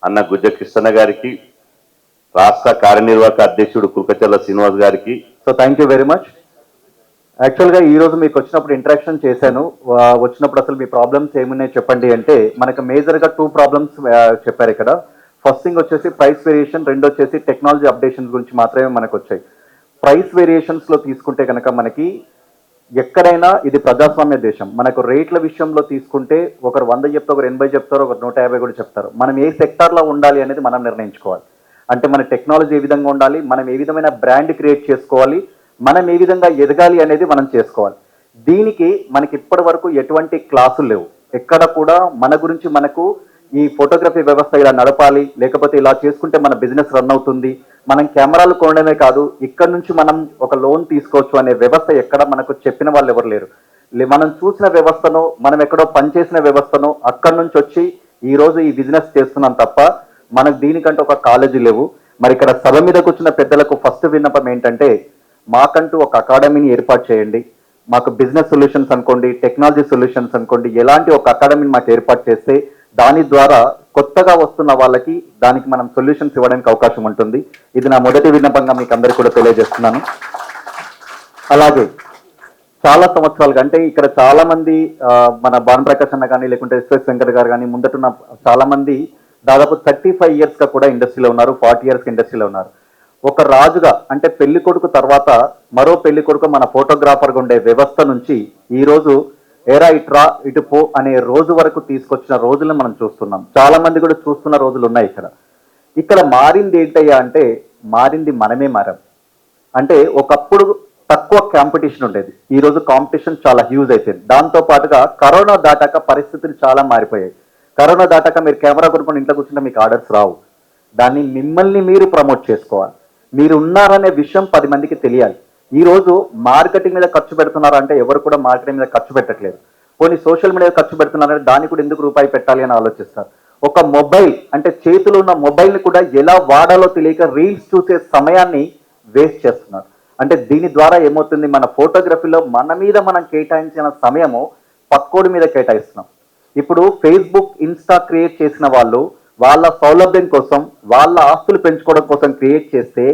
అన్న గుజ్జ కృష్ణ గారికి, రాష్ట్ర కార్యనిర్వాహక అధ్యక్షుడు కుల్కచర్ల శ్రీనివాస్ గారికి. So thank you very much. యాక్చువల్గా ఈరోజు మీకు వచ్చినప్పుడు ఇంటరాక్షన్ చేశాను. వచ్చినప్పుడు అసలు మీ ప్రాబ్లమ్స్ ఏమున్నాయి చెప్పండి అంటే మనకు మేజర్గా 2 ప్రాబ్లమ్స్ చెప్పారు ఇక్కడ. ఫస్ట్ థింగ్ వచ్చేసి ప్రైస్ వేరియేషన్, రెండు వచ్చేసి టెక్నాలజీ అప్డేషన్స్ గురించి మాత్రమే మనకు వచ్చాయి. ప్రైస్ వేరియేషన్స్లో తీసుకుంటే కనుక మనకి ఎక్కడైనా ఇది ప్రజాస్వామ్య దేశం. మనకు రేట్ల విషయంలో తీసుకుంటే ఒకరు 100 చెప్తారు, ఒకరు 80 చెప్తారు, ఒకరు 150 కూడా చెప్తారు. మనం ఏ సెక్టార్లో ఉండాలి అనేది మనం నిర్ణయించుకోవాలి. అంటే మన టెక్నాలజీ ఏ విధంగా ఉండాలి, మనం ఏ విధమైన బ్రాండ్ క్రియేట్ చేసుకోవాలి, మనం ఏ విధంగా ఎదగాలి అనేది మనం చేసుకోవాలి. దీనికి మనకి ఇప్పటి వరకు ఎటువంటి క్లాసులు లేవు. ఎక్కడ కూడా మన గురించి మనకు ఈ ఫోటోగ్రఫీ వ్యవస్థ ఇలా నడపాలి, లేకపోతే ఇలా చేసుకుంటే మన బిజినెస్ రన్ అవుతుంది, మనం కెమెరాలు కొనడమే కాదు ఇక్కడ నుంచి మనం ఒక లోన్ తీసుకోవచ్చు అనే వ్యవస్థ ఎక్కడ మనకు చెప్పిన వాళ్ళు ఎవరు లేరు. మనం చూసిన వ్యవస్థను, మనం ఎక్కడో పనిచేసిన వ్యవస్థను అక్కడి నుంచి వచ్చి ఈ రోజు ఈ బిజినెస్ చేస్తున్నాం తప్ప మనకు దీనికంటే ఒక కాలేజీ లేవు. మరి ఇక్కడ సభ మీద కూర్చున్న పెద్దలకు ఫస్ట్ విన్నపం ఏంటంటే, మాకంటూ ఒక అకాడమీని ఏర్పాటు చేయండి. మాకు బిజినెస్ సొల్యూషన్స్ అనుకోండి, టెక్నాలజీ సొల్యూషన్స్ అనుకోండి, ఎలాంటి ఒక అకాడమీని మాకు ఏర్పాటు చేస్తే దాని ద్వారా కొత్తగా వస్తున్న వాళ్ళకి దానికి మనం సొల్యూషన్స్ ఇవ్వడానికి అవకాశం ఉంటుంది. ఇది నా మొదటి విన్నపంగా మీకు అందరికీ కూడా తెలియజేస్తున్నాను. అలాగే చాలా సంవత్సరాలుగా అంటే ఇక్కడ చాలా మంది మన భానుప్రకాష్ అన్న కానీ లేకుంటే ఎస్ఎస్ వెంకట్ గారు కానీ ముందటున్న చాలా మంది దాదాపు 35 years గా కూడా ఇండస్ట్రీలో ఉన్నారు, 40 years ఇండస్ట్రీలో ఉన్నారు. ఒక రాజుగా అంటే పెళ్లి కొడుకు తర్వాత మరో పెళ్లి కొడుకు మన ఫోటోగ్రాఫర్గా ఉండే వ్యవస్థ నుంచి ఈ రోజు ఏరా ఇట్రా ఇటు పో అనే రోజు వరకు తీసుకొచ్చిన రోజులను మనం చూస్తున్నాం. చాలా మంది కూడా చూస్తున్న రోజులు ఉన్నాయి. ఇక్కడ మారింది ఏంటయ్యా అంటే, మారింది మనమే మారాం. అంటే ఒకప్పుడు తక్కువ కాంపిటీషన్ ఉండేది, ఈ రోజు కాంపిటీషన్ చాలా హ్యూజ్ అయిపోయింది. దాంతో పాటుగా కరోనా దాటాక పరిస్థితులు చాలా మారిపోయాయి. కరోనా దాటాక మీరు కెమెరా కొనుక్కొని ఇంట్లో కూర్చుంటే మీకు ఆర్డర్స్ రావు. దాన్ని మిమ్మల్ని మీరు ప్రమోట్ చేసుకోవాలి. మీరు ఉన్నారనే విషయం 10 మందికి తెలియాలి. ఈ రోజు మార్కెటింగ్ మీద ఖర్చు పెడుతున్నారంటే ఎవరు కూడా మార్కెటింగ్ మీద ఖర్చు పెట్టట్లేదు. కొన్ని సోషల్ మీడియా ఖర్చు పెడుతున్నారంటే దానికి కూడా ఎందుకు రూపాయి పెట్టాలి అని ఆలోచిస్తారు. ఒక మొబైల్ అంటే చేతిలో ఉన్న మొబైల్ని కూడా ఎలా వాడాలో తెలియక రీల్స్ చూసే సమయాన్ని వేస్ట్ చేస్తున్నారు. అంటే దీని ద్వారా ఏమవుతుంది, మన ఫోటోగ్రఫీలో మన మీద మనం కేటాయించిన సమయము పక్కోడి మీద కేటాయిస్తున్నాం. ఇప్పుడు ఫేస్బుక్, ఇన్స్టా క్రియేట్ చేసిన వాళ్ళు వాళ్ళ సౌలభ్యం కోసం, వాళ్ళ ఆస్తులు పెంచుకోవడం కోసం క్రియేట్ చేస్తే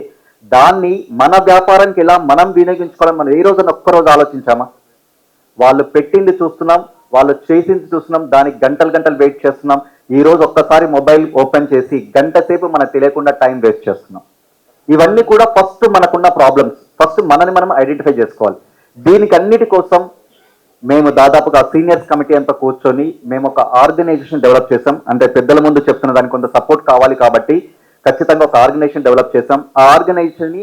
దాన్ని మన వ్యాపారానికి ఎలా మనం వినియోగించుకోవడం మనం ఏ రోజున ఒక్కరోజు ఆలోచించామా? వాళ్ళు పెట్టింది చూస్తున్నాం, వాళ్ళు చేసింది చూస్తున్నాం, దానికి గంటలు వెయిట్ చేస్తున్నాం. ఈ రోజు ఒక్కసారి మొబైల్ ఓపెన్ చేసి గంట సేపు మనకు తెలియకుండా టైం వేస్ట్ చేస్తున్నాం. ఇవన్నీ కూడా ఫస్ట్ మనకున్న ప్రాబ్లమ్స్. ఫస్ట్ మనని మనం ఐడెంటిఫై చేసుకోవాలి. దీనికి అన్నిటి కోసం మేము దాదాపుగా సీనియర్స్ కమిటీ అంతా కూర్చొని మేము ఒక ఆర్గనైజేషన్ డెవలప్ చేసాం. అంటే పెద్దల ముందు చెప్తున్న దానికి కొంత సపోర్ట్ కావాలి కాబట్టి ఖచ్చితంగా ఒక ఆర్గనైజేషన్ డెవలప్ చేసాం. ఆ ఆర్గనైజేషన్ని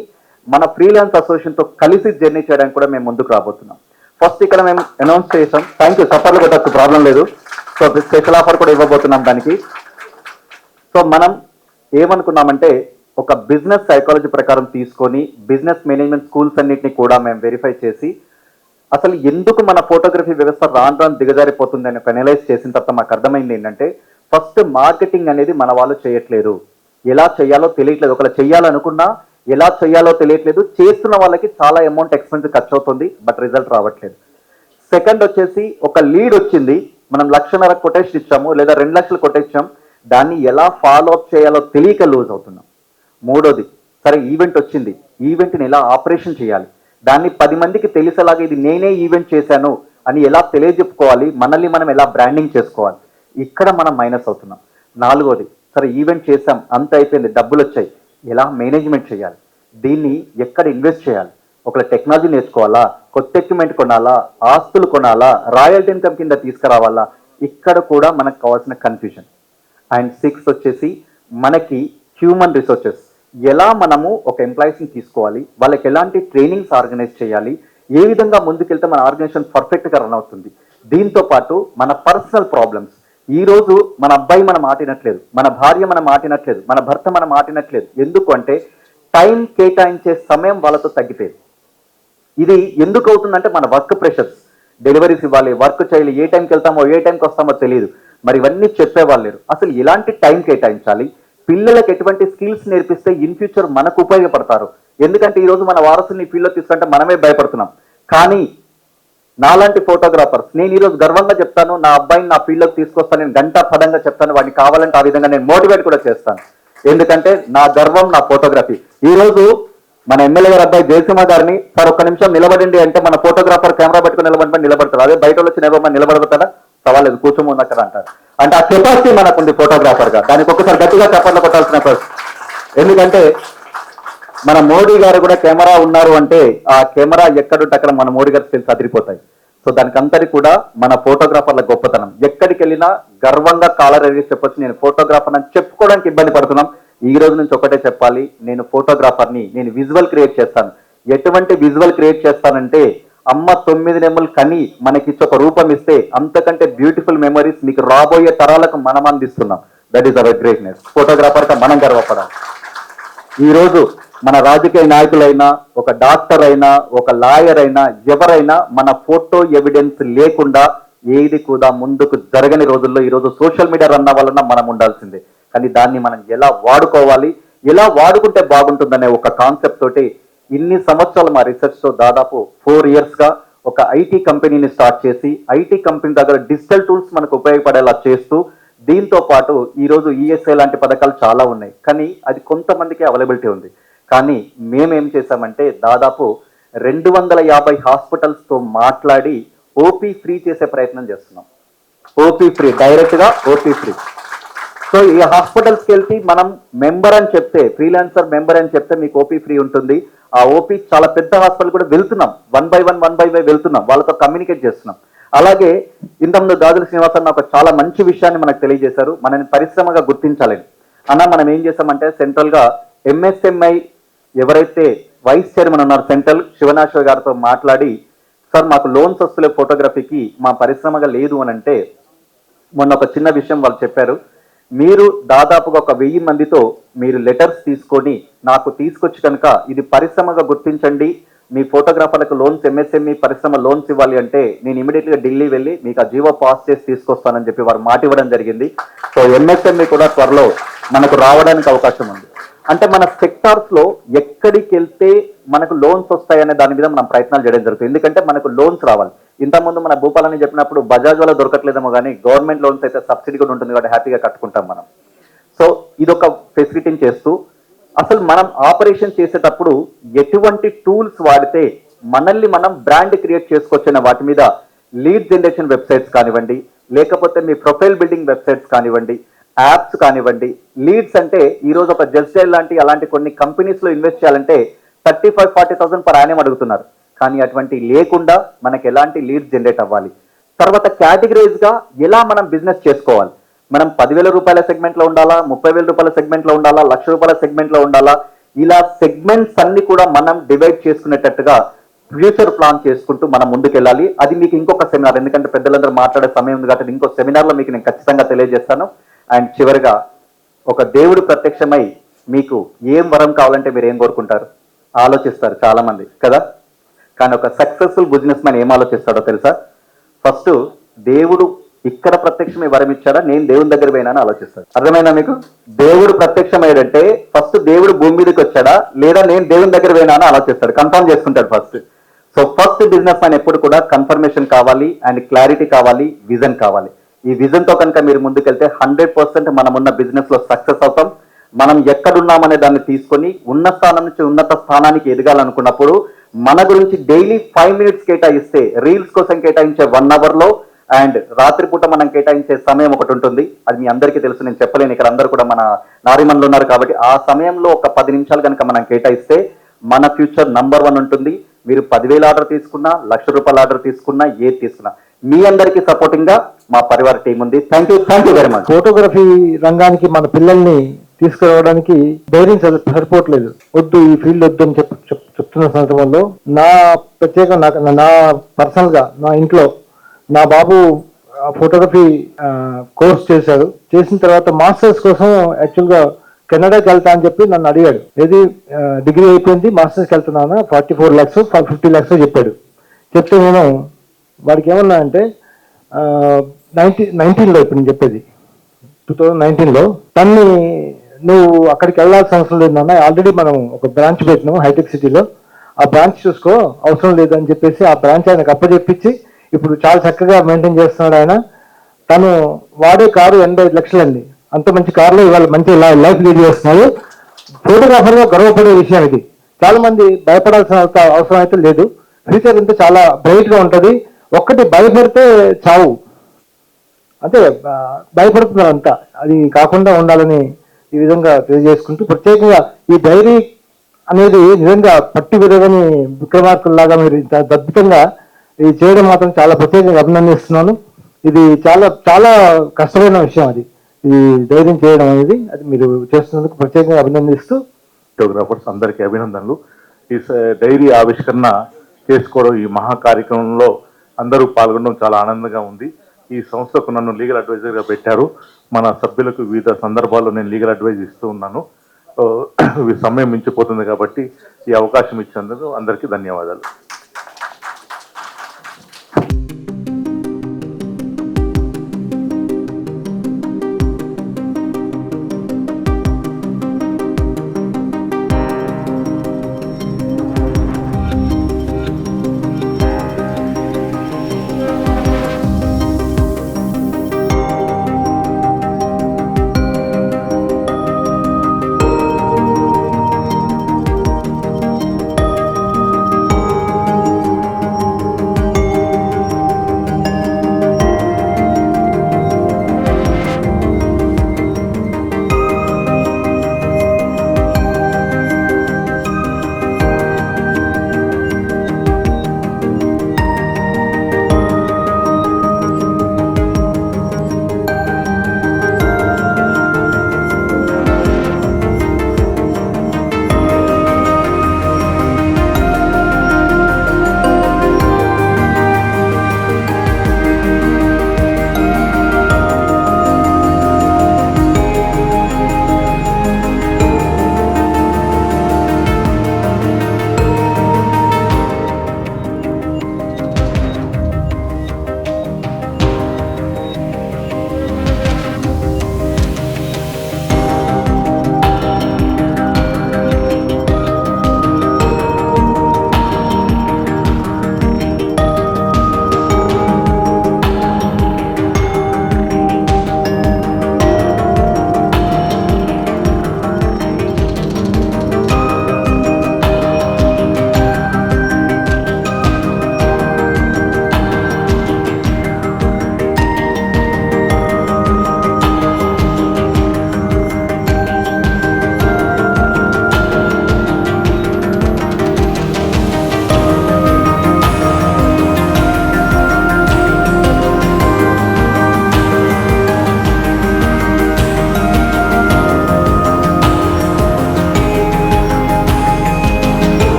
మన ఫ్రీలాన్స్ అసోసియేషన్తో కలిసి జర్నీ చేయడానికి కూడా మేము ముందుకు రాబోతున్నాం. ఫస్ట్ ఇక్కడ మేము అనౌన్స్ చేసాం. థ్యాంక్ యూ, సపోర్ట్లు కొట్టచ్చు, ప్రాబ్లం లేదు. సో స్పెషల్ ఆఫర్ కూడా ఇవ్వబోతున్నాం దానికి. సో మనం ఏమనుకున్నామంటే ఒక బిజినెస్ సైకాలజీ ప్రకారం తీసుకొని బిజినెస్ మేనేజ్మెంట్ స్కూల్స్ అన్నింటినీ కూడా మేము వెరిఫై చేసి అసలు ఎందుకు మన ఫోటోగ్రఫీ వ్యవస్థ రాను దిగజారిపోతుందని ఒక అనలైజ్ చేసిన తర్వాత మాకు అర్థమైంది ఏంటంటే, ఫస్ట్ మార్కెటింగ్ అనేది మన వాళ్ళు చేయట్లేదు, ఎలా చేయాలో తెలియట్లేదు. ఒకవేళ చేయాలనుకున్నా ఎలా చేయాలో తెలియట్లేదు. చేస్తున్న వాళ్ళకి చాలా అమౌంట్ ఎక్స్పెన్స్ ఖర్చు అవుతుంది, బట్ రిజల్ట్ రావట్లేదు. సెకండ్ వచ్చేసి ఒక లీడ్ వచ్చింది, మనం 1,50,000 కొటేషన్ ఇచ్చాము లేదా 2 లక్షలు కొట్టేసాం, దాన్ని ఎలా ఫాలో అప్ చేయాలో తెలియక లూజ్ అవుతున్నాం. మూడోది, సరే ఈవెంట్ వచ్చింది, ఈవెంట్ని ఎలా ఆపరేషన్ చేయాలి, దాన్ని 10 మందికి తెలిసేలాగా ఇది నేనే ఈవెంట్ చేశాను అని ఎలా తెలియజెప్పుకోవాలి, మనల్ని మనం ఎలా బ్రాండింగ్ చేసుకోవాలి, ఇక్కడ మనం మైనస్ అవుతున్నాం. నాలుగోది, సరే ఈవెంట్ చేసాం, అంత అయిపోయింది, డబ్బులు వచ్చాయి, ఎలా మేనేజ్మెంట్ చేయాలి, దీన్ని ఎక్కడ ఇన్వెస్ట్ చేయాలి, ఒక టెక్నాలజీ నేర్చుకోవాలా, కొత్త ఎక్విప్మెంట్ కొనాలా, ఆస్తులు కొనాలా, రాయల్టీ ఇన్కమ్ కింద తీసుకురావాలా, ఇక్కడ కూడా మనకు కావాల్సిన కన్ఫ్యూజన్. అండ్ 6 వచ్చేసి మనకి హ్యూమన్ రిసోర్సెస్, ఎలా మనము ఒక ఎంప్లాయీస్ని తీసుకోవాలి, వాళ్ళకి ఎలాంటి ట్రైనింగ్స్ ఆర్గనైజ్ చేయాలి, ఏ విధంగా ముందుకెళ్తే మన ఆర్గనైజేషన్ పర్ఫెక్ట్గా రన్ అవుతుంది. దీంతో పాటు మన పర్సనల్ ప్రాబ్లమ్స్, ఈరోజు మన అబ్బాయి మనం మాటినట్లేదు, మన భార్య మనం మాటినట్లేదు, మన భర్త మనం మాటినట్లేదు. ఎందుకు అంటే టైం కేటాయించే సమయం వాళ్ళతో తగ్గిపోయింది. ఇది ఎందుకు అవుతుందంటే మన వర్క్ ప్రెషర్స్, డెలివరీస్ ఇవ్వాలి, వర్క్ చేయాలి, ఏ టైంకి వెళ్తామో ఏ టైంకి వస్తామో తెలియదు, మరి ఇవన్నీ చెప్పేవాళ్ళు లేరు. అసలు ఎలాంటి టైం కేటాయించాలి, పిల్లలకు ఎటువంటి స్కిల్స్ నేర్పిస్తే ఇన్ ఫ్యూచర్ మనకు ఉపయోగపడతారు. ఎందుకంటే ఈరోజు మన వారసుని ఫీల్డ్లో తీసుకుంటే మనమే భయపడుతున్నాం. కానీ నాలాంటి ఫోటోగ్రాఫర్స్, నేను ఈరోజు గర్వంగా చెప్తాను, నా అబ్బాయిని నా ఫీల్డ్లోకి తీసుకొస్తాను, నేను గంట పదంగా చెప్తాను, వాడిని కావాలంటే ఆ విధంగా నేను మోటివేట్ కూడా చేస్తాను. ఎందుకంటే నా గర్వం నా ఫోటోగ్రఫీ. ఈరోజు మన ఎమ్మెల్యే గారి అబ్బాయి జయసింహ గారిని సార్ ఒక్క నిమిషం నిలబడండి అంటే మన ఫోటోగ్రాఫర్ కెమెరా పెట్టుకుని నిలబడతారు. అదే బయట వచ్చి నిలబడతారా, సవాలేదు, కూర్చోమని అక్కడ అంటారు. అంటే ఆ కెపాసిటీ మనకుంది ఫోటోగ్రాఫర్గా. దానికి ఒక్కసారి గట్టిగా చప్పట్లు కొట్టాల్సిన పరిస్థితి. ఎందుకంటే మన మోడీ గారు కూడా కెమెరా ఉన్నారు అంటే ఆ కెమెరా ఎక్కడుంటే అక్కడ మన మోడీ గారి స్కిల్స్ అదిరిపోతాయి. సో దానికి అంతటి కూడా మన ఫోటోగ్రాఫర్ల గొప్పతనం. ఎక్కడికి వెళ్ళినా గర్వంగా కాలర్ ఎగిరి చెప్పొచ్చు, నేను ఫోటోగ్రాఫర్ అని చెప్పుకోవడానికి ఇబ్బంది పడుతున్నాం. ఈ రోజు నుంచి ఒకటే చెప్పాలి, నేను ఫోటోగ్రాఫర్ని, నేను విజువల్ క్రియేట్ చేస్తాను. ఎటువంటి విజువల్ క్రియేట్ చేస్తానంటే అమ్మ 9 నెమ్మలు కని మనకిచ్చి ఒక రూపం ఇస్తే అంతకంటే బ్యూటిఫుల్ మెమరీస్ మీకు రాబోయే తరాలకు మనం అందిస్తున్నాం. That is our greatness. ఫోటోగ్రాఫర్గా మనం గర్వపడాలి. ఈరోజు మన రాజకీయ నాయకులైనా, ఒక డాక్టర్ అయినా, ఒక లాయర్ అయినా, ఎవరైనా మన ఫోటో ఎవిడెన్స్ లేకుండా ఏది కూడా ముందుకు జరగని రోజుల్లో ఈరోజు సోషల్ మీడియా రన్ అవ్వాలన్నా మనం ఉండాల్సిందే. కానీ దాన్ని మనం ఎలా వాడుకోవాలి, ఎలా వాడుకుంటే బాగుంటుందనే ఒక కాన్సెప్ట్ తోటి ఇన్ని సంవత్సరాలు మా రీసెర్చ్తో దాదాపు 4 yearsగా ఒక ఐటీ కంపెనీని స్టార్ట్ చేసి ఐటీ కంపెనీ దగ్గర డిజిటల్ టూల్స్ మనకు ఉపయోగపడేలా చేస్తూ, దీంతో పాటు ఈరోజు ఈఎస్ఐ లాంటి పథకాలు చాలా ఉన్నాయి, కానీ అది కొంతమందికి అవైలబిలిటీ ఉంది. కానీ మేమేం చేశామంటే దాదాపు 250 హాస్పిటల్స్తో మాట్లాడి ఓపీ ఫ్రీ చేసే ప్రయత్నం చేస్తున్నాం. ఓపీ ఫ్రీ, డైరెక్ట్గా ఓపీ ఫ్రీ. సో ఈ హాస్పిటల్స్కి వెళ్తే మనం మెంబర్ అని చెప్తే, ఫ్రీలాన్సర్ మెంబర్ అని చెప్తే మీకు ఓపీ ఫ్రీ ఉంటుంది. ఆ ఓపీ చాలా పెద్ద హాస్పిటల్ కూడా వెళ్తున్నాం, 1 by 1 వెళ్తున్నాం, వాళ్ళతో కమ్యూనికేట్ చేస్తున్నాం. అలాగే ఇంతకుముందు దాదుల శ్రీనివాస్ అన్న ఒక చాలా మంచి విషయాన్ని మనకు తెలియజేశారు, మనని పరిశ్రమగా గుర్తించాలని. అన్న మనం ఏం చేసామంటే సెంట్రల్గా ఎంఎస్ఎంఐ ఎవరైతే వైస్ చైర్మన్ ఉన్నారు సెంట్రల్, శివనాశ్వర్ గారితో మాట్లాడి, సార్ మాకు లోన్స్ వస్తలే ఫోటోగ్రఫీకి, మా పరిశ్రమగా లేదు అని అంటే, మొన్న ఒక చిన్న విషయం వాళ్ళు చెప్పారు, మీరు దాదాపుగా ఒక 1000 మందితో మీరు లెటర్స్ తీసుకొని నాకు తీసుకొచ్చి కనుక ఇది పరిశ్రమగా గుర్తించండి, మీ ఫోటోగ్రాఫర్లకు లోన్స్ ఎంఎస్ఎంఈ పరిశ్రమ లోన్స్ ఇవ్వాలి అంటే నేను ఇమీడియట్గా ఢిల్లీ వెళ్ళి మీకు ఆ జీవో పాస్ చేసి తీసుకొస్తానని చెప్పి వారు మాట ఇవ్వడం జరిగింది. సో ఎంఎస్ఎంఈ కూడా త్వరలో మనకు రావడానికి అవకాశం ఉంది. అంటే మన సెక్టార్స్లో ఎక్కడికి వెళ్తే మనకు లోన్స్ వస్తాయనే దాని మీద మనం ప్రయత్నాలు చేయడం జరుగుతుంది. ఎందుకంటే మనకు లోన్స్ రావాలి. ఇంతకుముందు మన భూపాలని చెప్పినప్పుడు బజాజ్ వల్ల దొరకట్లేదేమో కానీ గవర్నమెంట్ లోన్స్ అయితే సబ్సిడీ కూడా ఉంటుంది కాబట్టి హ్యాపీగా కట్టుకుంటాం మనం. సో ఇదొక ఫెసిలిటీని చేస్తూ అసలు మనం ఆపరేషన్ చేసేటప్పుడు ఎటువంటి టూల్స్ వాడితే మనల్ని మనం బ్రాండ్ క్రియేట్ చేసుకోవచ్చనే వాటి మీద లీడ్ జనరేషన్ వెబ్సైట్స్ కానివ్వండి, లేకపోతే మీ ప్రొఫైల్ బిల్డింగ్ వెబ్సైట్స్ కానివ్వండి, యాప్స్ కానివ్వండి. లీడ్స్ అంటే ఈరోజు ఒక జస్ట్ డైల్ లాంటి అలాంటి కొన్ని కంపెనీస్లో ఇన్వెస్ట్ చేయాలంటే 35-40,000 per annum అడుగుతున్నారు. కానీ అటువంటి లేకుండా మనకి ఎలాంటి లీడ్స్ జనరేట్ అవ్వాలి, తర్వాత కేటగిరైజ్గా ఎలా మనం బిజినెస్ చేసుకోవాలి, మనం 10,000 రూపాయల సెగ్మెంట్లో ఉండాలా, 30,000 రూపాయల సెగ్మెంట్లో ఉండాలా, 1,00,000 రూపాయల సెగ్మెంట్లో ఉండాలా, ఇలా సెగ్మెంట్స్ అన్ని కూడా మనం డివైడ్ చేసుకునేటట్టుగా ఫ్యూచర్ ప్లాన్ చేసుకుంటూ మనం ముందుకెళ్ళాలి. అది మీకు ఇంకొక సెమినార్, ఎందుకంటే పెద్దలందరూ మాట్లాడే సమయం ఉంది కాబట్టి ఇంకో సెమినార్లో మీకు నేను ఖచ్చితంగా తెలియజేస్తాను. అండ్ చివరిగా ఒక దేవుడు ప్రత్యక్షమై మీకు ఏం వరం కావాలంటే మీరు ఏం కోరుకుంటారు, ఆలోచిస్తారు చాలా మంది కదా. కానీ ఒక సక్సెస్ఫుల్ బిజినెస్ మ్యాన్ ఏం ఆలోచిస్తాడో తెలుసా? ఫస్ట్ దేవుడు ఇక్కడ ప్రత్యక్షమై వరం ఇచ్చాడా, నేను దేవుని దగ్గర పోయినా అని ఆలోచిస్తాడు. అర్థమైనా మీకు? దేవుడు ప్రత్యక్షమయ్యాడంటే ఫస్ట్ దేవుడు భూమి మీదకి వచ్చాడా లేదా నేను దేవుని దగ్గర పోయినా అని ఆలోచిస్తాడు, కన్ఫర్మ్ చేసుకుంటాడు first. So first business man ఎప్పుడు కూడా కన్ఫర్మేషన్ కావాలి అండ్ క్లారిటీ కావాలి, విజన్ కావాలి. ఈ విజన్తో కనుక మీరు ముందుకెళ్తే 100% మనం ఉన్న బిజినెస్లో సక్సెస్ అవుతాం. మనం ఎక్కడున్నామనే దాన్ని తీసుకొని ఉన్న స్థానం నుంచి ఉన్నత స్థానానికి ఎదగాలనుకున్నప్పుడు మన గురించి డైలీ 5 minutes కేటాయిస్తే, రీల్స్ కోసం కేటాయించే 1 hourలో అండ్ రాత్రిపూట మనం కేటాయించే సమయం ఒకటి ఉంటుంది. అది మీ అందరికీ తెలుసు, నేను చెప్పలేను, ఇక్కడ అందరూ కూడా మన నారీమణులు ఉన్నారు కాబట్టి ఆ సమయంలో ఒక 10 నిమిషాలు కనుక మనం కేటాయిస్తే మన ఫ్యూచర్ నంబర్ 1 ఉంటుంది. మీరు 10,000 ఆర్డర్ తీసుకున్నా, 1,00,000 రూపాయల ఆర్డర్ తీసుకున్నా, ఏది తీసుకున్నా మీ అందరికీ సపోర్టింగ్ గా మా పరివార టీం ఉంది. Thank you very much. Photography రంగానికి మన పిల్లల్ని తీసుకురావడానికి ధైర్యం సరిపోవట్లేదు. వద్దు, ఈ ఫీల్డ్ వద్దు అని చెప్తున్న సందర్భంలో నా పర్సనల్ గా నా ఇంట్లో నా బాబు ఫోటోగ్రఫీ కోర్స్ చేశాడు. చేసిన తర్వాత మాస్టర్స్ కోసం యాక్చువల్గా కెనడాకి వెళ్తా అని చెప్పి నన్ను అడిగాడు. ఏది డిగ్రీ అయిపోయింది, మాస్టర్స్కి వెళ్తున్నాను, 44 lakhs 50 lakhs చెప్పాడు. చెప్తే నేను వాడికి ఏమన్నా అంటే 19లో, ఇప్పుడు నేను చెప్పేది 2019లో, తన్ని నువ్వు అక్కడికి వెళ్ళాల్సిన అవసరం లేదు నాన్న, ఆల్రెడీ మనం ఒక బ్రాంచ్ పెట్టినాము హైటెక్ సిటీలో, ఆ బ్రాంచ్ చూసుకో, అవసరం లేదని చెప్పేసి ఆ బ్రాంచ్ ఆయనకు అప్పచెప్పించి ఇప్పుడు చాలా చక్కగా మెయింటైన్ చేస్తున్నాడు ఆయన. తను వాడే కారు 85 lakhs అండి. అంత మంచి కారులో ఇవాళ మంచి లైఫ్ లీడ్ చేస్తున్నాడు. ఫోటోగ్రాఫర్గా గర్వపడే విషయం ఇది. చాలా మంది భయపడాల్సిన అవసరం అయితే లేదు. ఫ్యూచర్ అంతా చాలా బ్రైట్గా ఉంటుంది. ఒక్కటి భయపడితే చావు, అంటే భయపడుతున్నారు అంతా, అది కాకుండా ఉండాలని ఈ విధంగా తెలియజేసుకుంటూ, ప్రత్యేకంగా ఈ డైరీ అనేది నిజంగా పట్టి విరగని విక్రమార్కుల్లాగా మీరు ఇంత అద్భుతంగా ఇది చేయడం మాత్రం చాలా ప్రత్యేకంగా అభినందిస్తున్నాను. ఇది చాలా చాలా కష్టమైన విషయం, అది ఈ ధైర్యం చేయడం అనేది, అది మీరు చేస్తున్నందుకు ప్రత్యేకంగా అభినందిస్తూ. ఫోటోగ్రాఫర్స్ అందరికీ అభినందనలు. ఈ డైరీ ఆవిష్కరణ చేసుకోవడం, ఈ మహా కార్యక్రమంలో అందరూ పాల్గొనడం చాలా ఆనందంగా ఉంది. ఈ సంస్థకు నన్ను లీగల్ అడ్వైజర్గా పెట్టారు. మన సభ్యులకు వివిధ సందర్భాల్లో నేను లీగల్ అడ్వైజ్ ఇస్తూ ఉన్నాను. సమయం మించిపోతుంది కాబట్టి ఈ అవకాశం ఇచ్చినందుకు అందరికీ ధన్యవాదాలు.